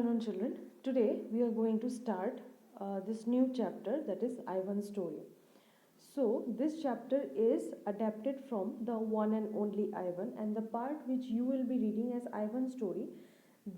afternoon, children. Today we are going to start this new chapter, that is Ivan's story. So, this chapter is adapted from the one and only Ivan, and the part which you will be reading as Ivan's story,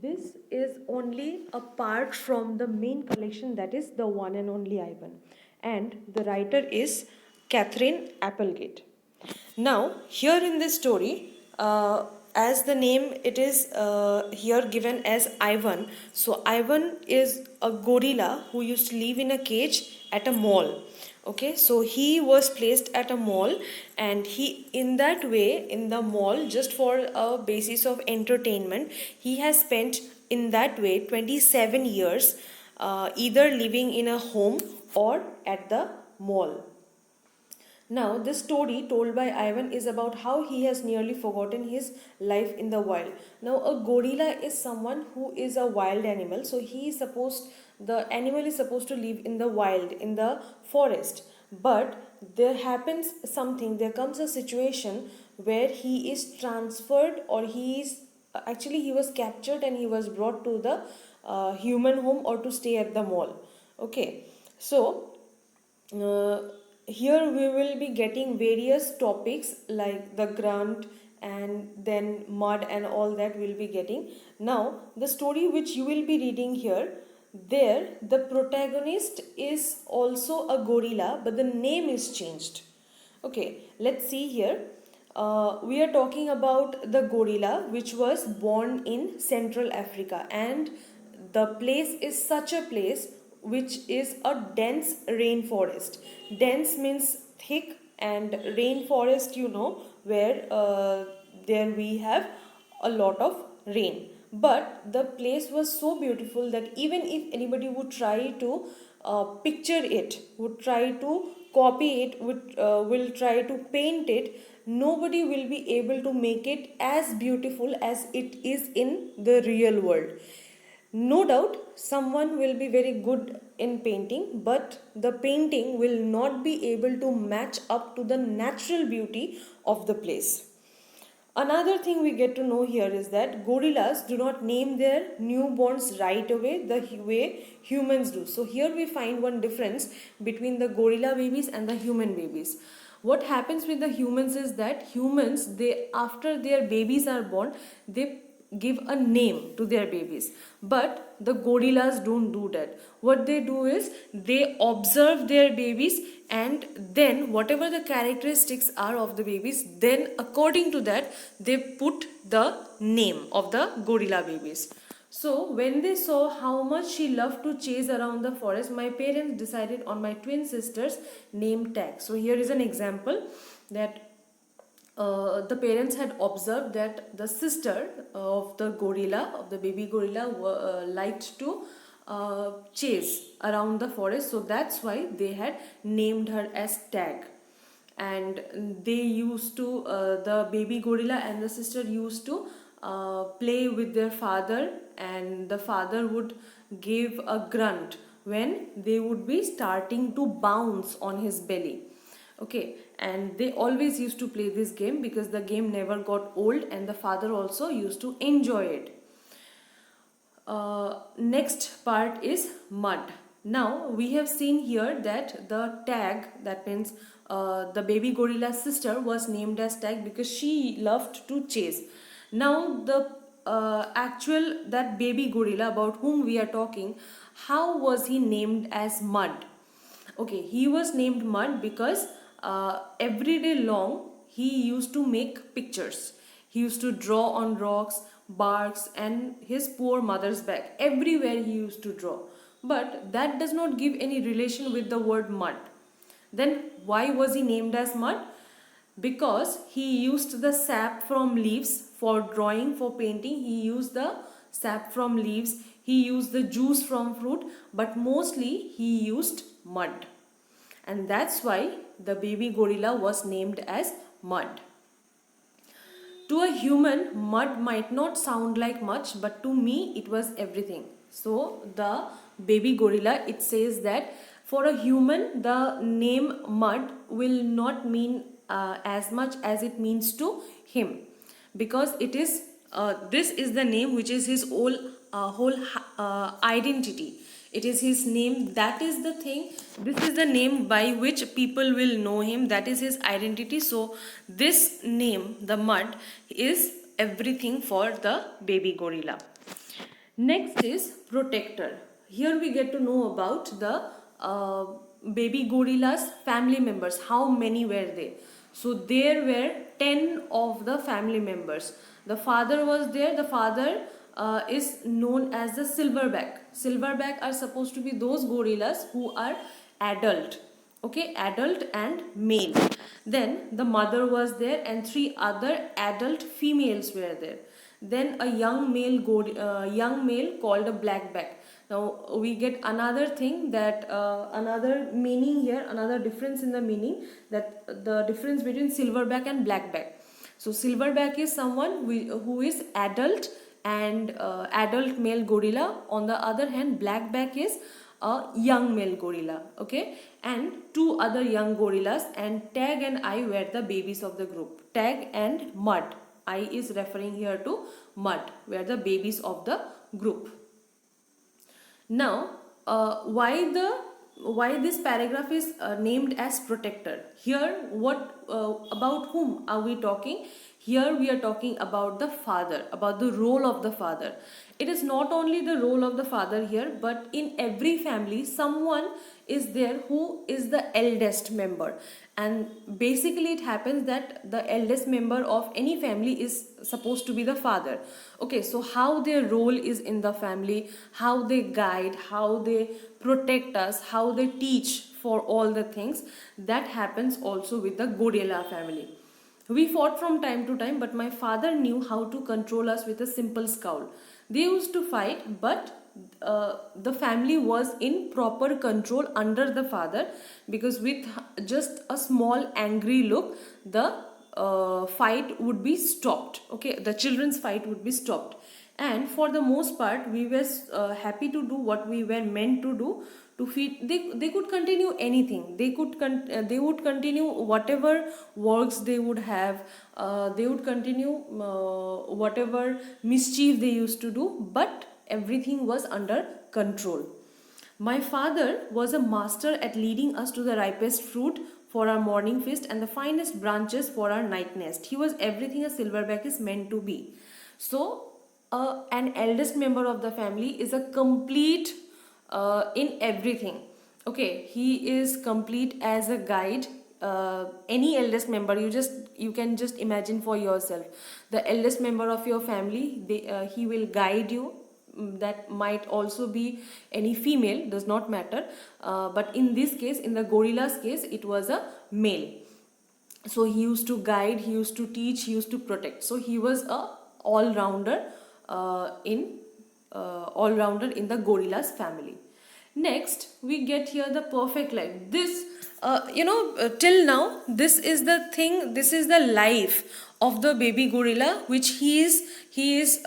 this is only a part from the main collection, that is the one and only Ivan. And the writer is Catherine Applegate. Now, here in this story, as the name it is here given as Ivan. So, Ivan is a gorilla who used to live in a cage at a mall. Okay, so he was placed at a mall, and he, in that way, in the mall, just for a basis of entertainment, he has spent in that way 27 years either living in a home or at the mall. Now, this story told by Ivan is about how he has nearly forgotten his life in the wild. Now, a gorilla is someone who is a wild animal, so the animal is supposed to live in the wild, in the forest. But there happens something, there comes a situation where he is transferred, or he was captured and he was brought to the human home or to stay at the mall. Okay, so. Here we will be getting various topics like the grunt and then mud and all that we'll be getting. Now, the story which you will be reading here, there the protagonist is also a gorilla, but the name is changed. Okay, let's see here. We are talking about the gorilla which was born in Central Africa, and the place is such a place which is a dense rainforest. Dense means thick, and rainforest, where there we have a lot of rain. But the place was so beautiful that even if anybody would try to picture it, would try to copy it, will try to paint it, nobody will be able to make it as beautiful as it is in the real world. No doubt someone will be very good in painting, but the painting will not be able to match up to the natural beauty of the place. Another thing we get to know here is that gorillas do not name their newborns right away the way humans do. So here we find one difference between the gorilla babies and the human babies. What happens with the humans is that humans, they, after their babies are born, they give a name to their babies, but the gorillas don't do that. What they do is they observe their babies, and then whatever the characteristics are of the babies, then according to that they put the name of the gorilla babies. So when they saw how much she loved to chase around the forest, my parents decided on my twin sister's name tag. So here is an example that the parents had observed that the sister of the gorilla, of the baby gorilla, liked to chase around the forest. So that's why they had named her as Tag. And they used to, the baby gorilla and the sister used to play with their father, and the father would give a grunt when they would be starting to bounce on his belly. Okay, and they always used to play this game because the game never got old, and the father also used to enjoy it. Next part is mud. Now we have seen here that the Tag, that means the baby gorilla's sister, was named as Tag because she loved to chase. Now the actual, that baby gorilla about whom we are talking, how was he named as Mud? Okay, he was named Mud because every day long he used to make pictures. He used to draw on rocks, barks, and his poor mother's back. Everywhere he used to draw. But that does not give any relation with the word mud. Then why was he named as Mud? Because he used the sap from leaves for drawing, for painting. He used the sap from leaves, he used the juice from fruit, but mostly he used mud. And that's why the baby gorilla was named as Mud. To a human, mud might not sound like much, but to me it was everything. So the baby gorilla, it says that for a human the name Mud will not mean as much as it means to him, because it is this is the name which is his identity. It is his name. That is the thing. This is the name by which people will know him. That is his identity. So this name, the mud, is everything for the baby gorilla. Next is protector. Here we get to know about the baby gorilla's family members. How many were they? So there were 10 of the family members. The father was there. The father is known as the silverback. Silverback are supposed to be those gorillas who are adult. Okay, adult and male. Then the mother was there and 3 other adult females were there. Then a young male called a blackback. Now we get another thing, that another meaning here, another difference in the meaning, that the difference between silverback and blackback. So silverback is someone who is adult and adult male gorilla. On the other hand, blackback is a young male gorilla. Okay, and 2 other young gorillas, and Tag and I were the babies of the group. Tag and Mud. I is referring here to Mud, were the babies of the group. Now, why this paragraph is named as protector? Here, what about whom are we talking? Here we are talking about the father, about the role of the father. It is not only the role of the father here, but in every family, someone is there who is the eldest member. And basically it happens that the eldest member of any family is supposed to be the father. Okay, so how their role is in the family, how they guide, how they protect us, how they teach for all the things, that happens also with the gorilla family. We fought from time to time, but my father knew how to control us with a simple scowl. They used to fight, but the family was in proper control under the father, because with just a small angry look, the fight would be stopped. Okay, the children's fight would be stopped. And for the most part, we were happy to do what we were meant to do, to feed. They could continue anything. They would continue whatever works they would have. They would continue whatever mischief they used to do, but everything was under control. My father was a master at leading us to the ripest fruit for our morning feast and the finest branches for our night nest. He was everything a silverback is meant to be. So an eldest member of the family is a complete in everything. Okay, he is complete as a guide. Any eldest member, you can just imagine for yourself, the eldest member of your family, he will guide you. That might also be any female, does not matter, but in this case, in the gorilla's case, it was a male. So he used to guide, he used to teach, he used to protect. So he was a all-rounder in the gorilla's family. Next, we get here the perfect life. This, till now, this is the thing, this is the life of the baby gorilla, which he is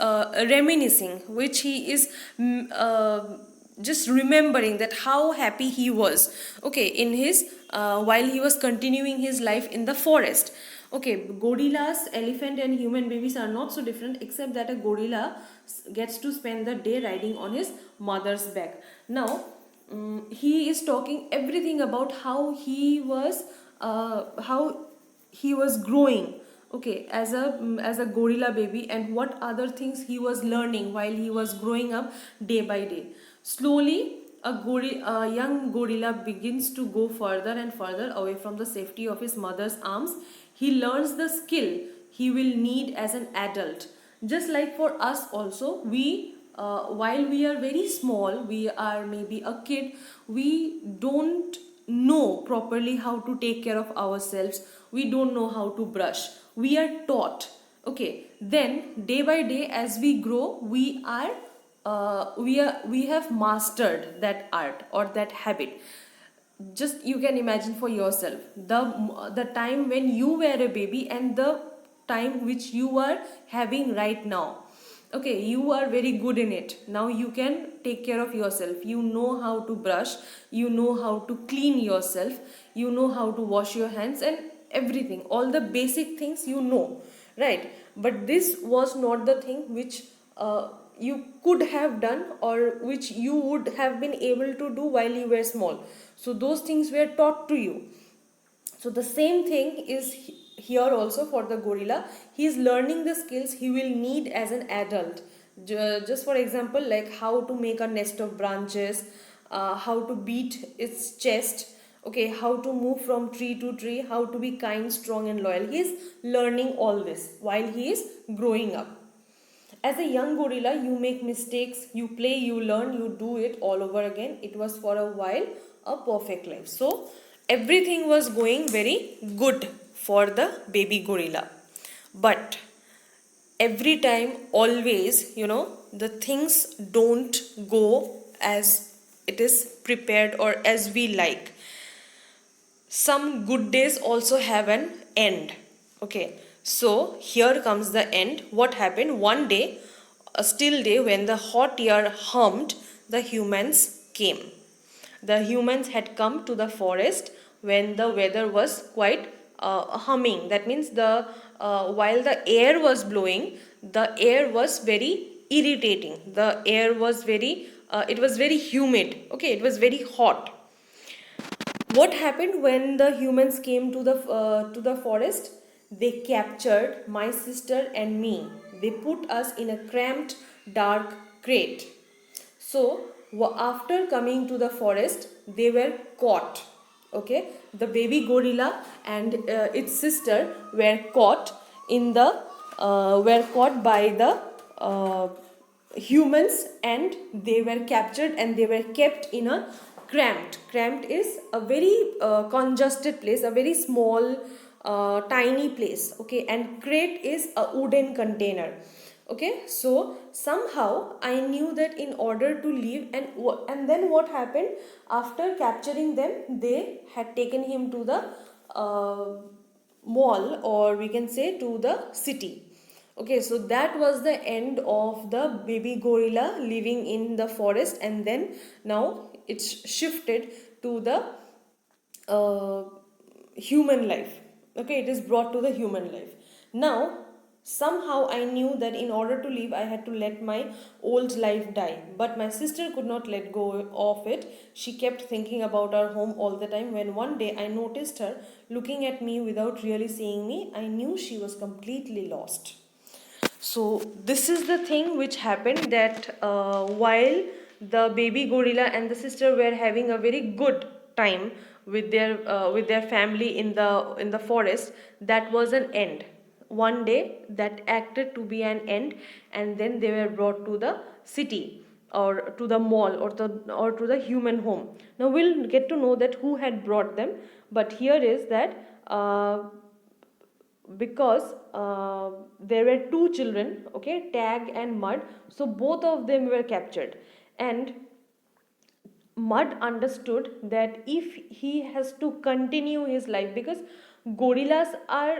reminiscing, which he is just remembering, that how happy he was, okay, in his while he was continuing his life in the forest. Okay, gorillas, elephant and human babies are not so different, except that a gorilla gets to spend the day riding on his mother's back. Now he is talking everything about how he was growing, okay, as a gorilla baby, and what other things he was learning while he was growing up day by day. Slowly a young gorilla begins to go further and further away from the safety of his mother's arms. He learns the skill he will need as an adult. Just like for us also, while we are very small, we are maybe a kid, we don't know properly how to take care of ourselves, we don't know how to brush, we are taught. Okay, then day by day as we grow, we have mastered that art or that habit. Just you can imagine for yourself the time when you were a baby and the time which you are having right now. Okay, you are very good in it. Now you can take care of yourself. You know how to brush, you know how to clean yourself, you know how to wash your hands and everything. All the basic things you know, right? But this was not the thing which you could have done, or which you would have been able to do while you were small. So those things were taught to you. So the same thing is here also for the gorilla. He is learning the skills he will need as an adult. Just for example, like how to make a nest of branches, how to beat its chest, okay, how to move from tree to tree, how to be kind, strong and loyal. He is learning all this while he is growing up. As a young gorilla, you make mistakes, you play, you learn, you do it all over again. It was for a while a perfect life. So, everything was going very good for the baby gorilla. But every time, always, the things don't go as it is prepared or as we like. Some good days also have an end. Okay, so here comes the end. What happened one day, a still day, when the hot air hummed, the humans came. The humans had come to the forest when the weather was quite humming. That means the while the air was blowing, the air was very irritating. The air was very it was very humid. Okay, it was very hot. What happened when the humans came to the forest? They captured my sister and me. They put us in a cramped dark crate. So after coming to the forest, they were caught. Okay, the baby gorilla and its sister were caught in the were caught by the uh, humans, and they were captured and they were kept in a cramped is a very congested place, a very small tiny place. Okay, and crate is a wooden container. Okay, so somehow I knew that in order to leave, and then what happened after capturing them, they had taken him to the uh, mall, or we can say to the city. Okay, so that was the end of the baby gorilla living in the forest, and then now it's shifted to the uh, human life. Okay, it is brought to the human life. Now somehow I knew that in order to live I had to let my old life die, but my sister could not let go of it. She kept thinking about our home all the time. When one day I noticed her looking at me without really seeing me, I knew she was completely lost. So this is the thing which happened, that while the baby gorilla and the sister were having a very good time with their family in the forest, that was an end. One day that acted to be an end, and then they were brought to the city, or to the mall, or to the human home. Now we'll get to know that who had brought them, but here is that because there were two children, okay, Tag and Mud. So both of them were captured, and Mud understood that if he has to continue his life, because gorillas are,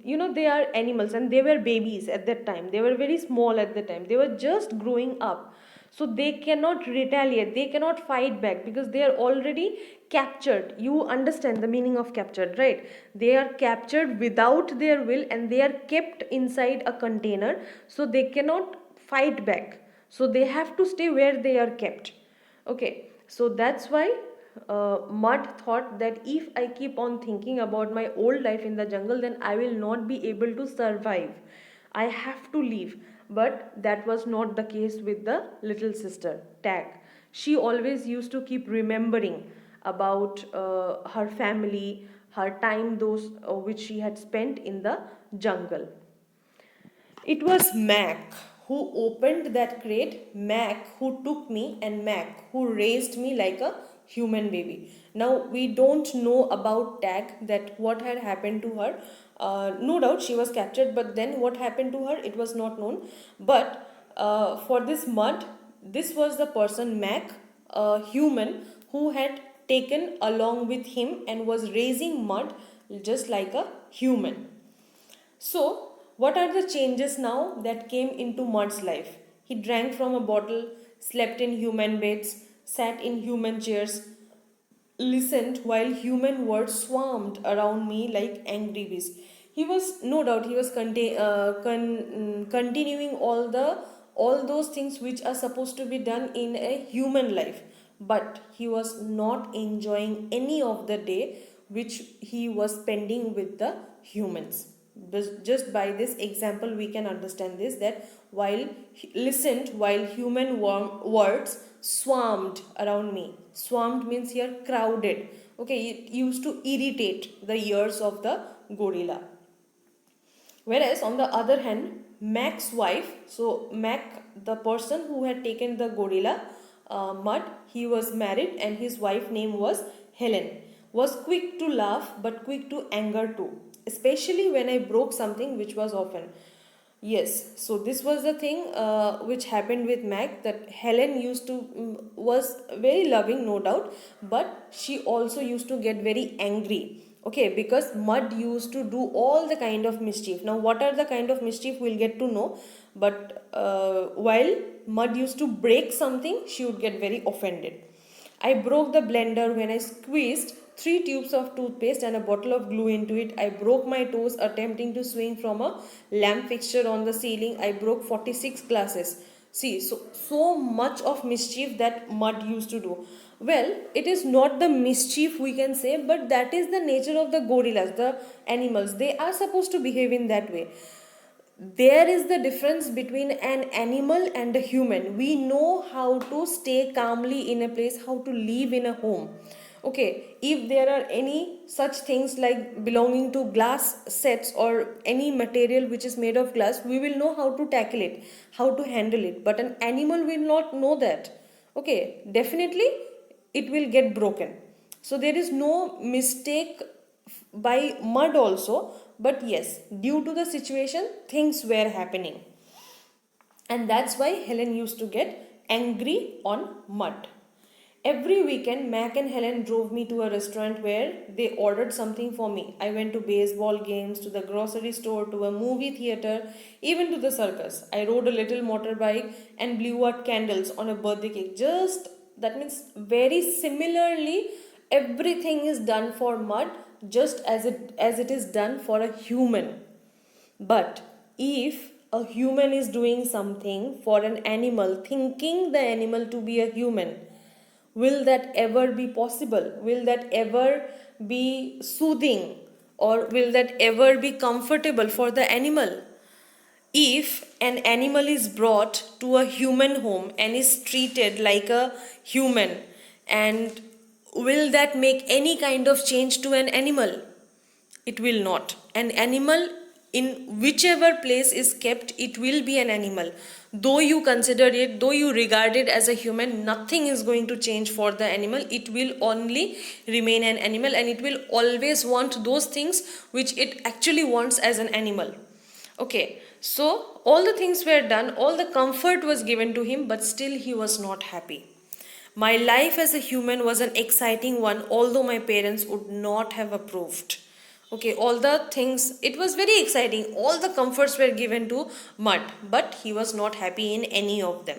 they are animals, and they were babies at that time, they were very small at the time, they were just growing up. So they cannot retaliate, they cannot fight back, because they are already captured. You understand the meaning of captured, right? They are captured without their will, and they are kept inside a container, so they cannot fight back, so they have to stay where they are kept. Okay, so that's why Mud thought that if I keep on thinking about my old life in the jungle, then I will not be able to survive. I have to leave. But that was not the case with the little sister, Tag. She always used to keep remembering about her family, her time, those which she had spent in the jungle. It was Mac who opened that crate, Mac who took me, and Mac who raised me like a human baby. Now we don't know about Tag, that what had happened to her. No doubt she was captured, but then what happened to her, it was not known. But for this Mud, this was the person, Mac, a human who had taken along with him and was raising Mud just like a human. So, what are the changes now that came into Mud's life? He drank from a bottle, slept in human beds, sat in human chairs, listened while human words swarmed around me like angry bees. He was, no doubt, he was continuing all the all those things which are supposed to be done in a human life, but he was not enjoying any of the day which he was spending with the humans. Just by this example we can understand this, that while human words swarmed around me. Swarmed means here crowded. Okay, it used to irritate the ears of the gorilla. Whereas on the other hand, Mac's wife, so Mac, the person who had taken the gorilla mud, he was married and his wife name was Helen, was quick to laugh but quick to anger too, especially when I broke something, which was often. Yes, so this was the thing which happened with Mac, that Helen used to was very loving, no doubt, but she also used to get very angry. Okay, because Mud used to do all the kind of mischief. Now, what are the kind of mischief we'll get to know, but while Mud used to break something, she would get very offended. I broke the blender when I squeezed 3 tubes of toothpaste and a bottle of glue into it. I broke my toes attempting to swing from a lamp fixture on the ceiling. I broke 46 glasses. See, so much of mischief that Mud used to do. Well, it is not the mischief we can say, but that is the nature of the gorillas, the animals. They are supposed to behave in that way. There is the difference between an animal and a human. We know how to stay calmly in a place, how to live in a home. Okay, if there are any such things like belonging to glass sets or any material which is made of glass, we will know how to tackle it, how to handle it. But an animal will not know that. Okay, definitely it will get broken. So there is no mistake by Mud also, but yes, due to the situation things were happening, and that's why Helen used to get angry on Mud. Every weekend, Mac and Helen drove me to a restaurant where they ordered something for me. I went to baseball games, to the grocery store, to a movie theater, even to the circus. I rode a little motorbike and blew out candles on a birthday cake. Just that means very similarly, everything is done for Mud just as it is done for a human. But if a human is doing something for an animal, thinking the animal to be a human, will that ever be possible? Will that ever be soothing? Or will that ever be comfortable for the animal? If an animal is brought to a human home and is treated like a human, and will that make any kind of change to an animal? It will not. An animal, in whichever place is kept, it will be an animal. Though you consider it, though you regard it as a human, nothing is going to change for the animal. It will only remain an animal, and it will always want those things which it actually wants as an animal. Okay, so all the things were done, all the comfort was given to him, but still he was not happy. My life as a human was an exciting one, although my parents would not have approved. Okay, all the things, it was very exciting. All the comforts were given to Mud, but he was not happy in any of them.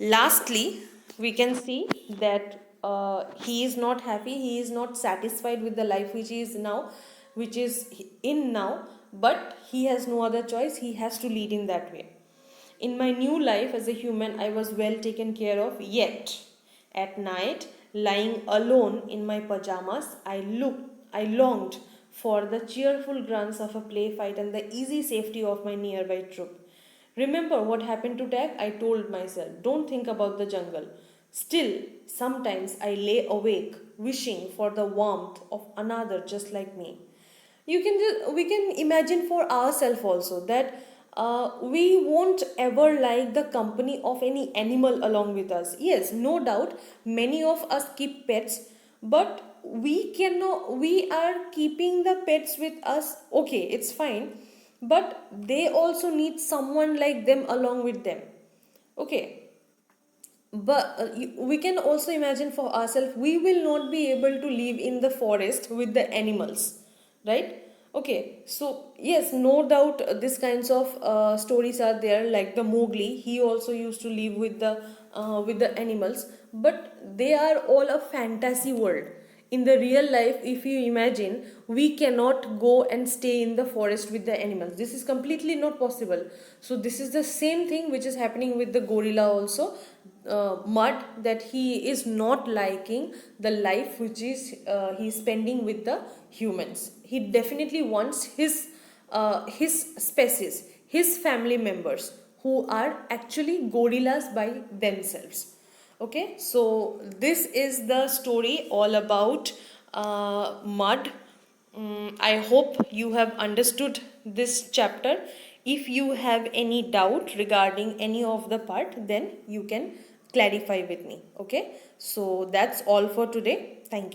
Lastly, we can see that he is not happy, he is not satisfied with the life which is in now, but he has no other choice, he has to lead in that way. In my new life as a human, I was well taken care of, yet at night, lying alone in my pajamas, I longed for the cheerful grunts of a play fight and the easy safety of my nearby troop. Remember what happened to Dak? I told myself, don't think about the jungle. Still, sometimes I lay awake, wishing for the warmth of another just like me. We can imagine for ourselves also that we won't ever like the company of any animal along with us. Yes, no doubt, many of us keep pets, but we are keeping the pets with us. Okay, it's fine, but they also need someone like them along with them. Okay, but we can also imagine for ourselves, we will not be able to live in the forest with the animals, right? Okay, so yes, no doubt, these kinds of stories are there, like the Mowgli, he also used to live with the animals, but they are all a fantasy world. In the real life, if you imagine, we cannot go and stay in the forest with the animals. This is completely not possible. So this is the same thing which is happening with the gorilla also. Mud, that he is not liking the life which is he is spending with the humans. He definitely wants his species, his family members, who are actually gorillas by themselves. Okay, so this is the story all about mud. I hope you have understood this chapter. If you have any doubt regarding any of the part, then you can clarify with me. Okay, so that's all for today. Thank you.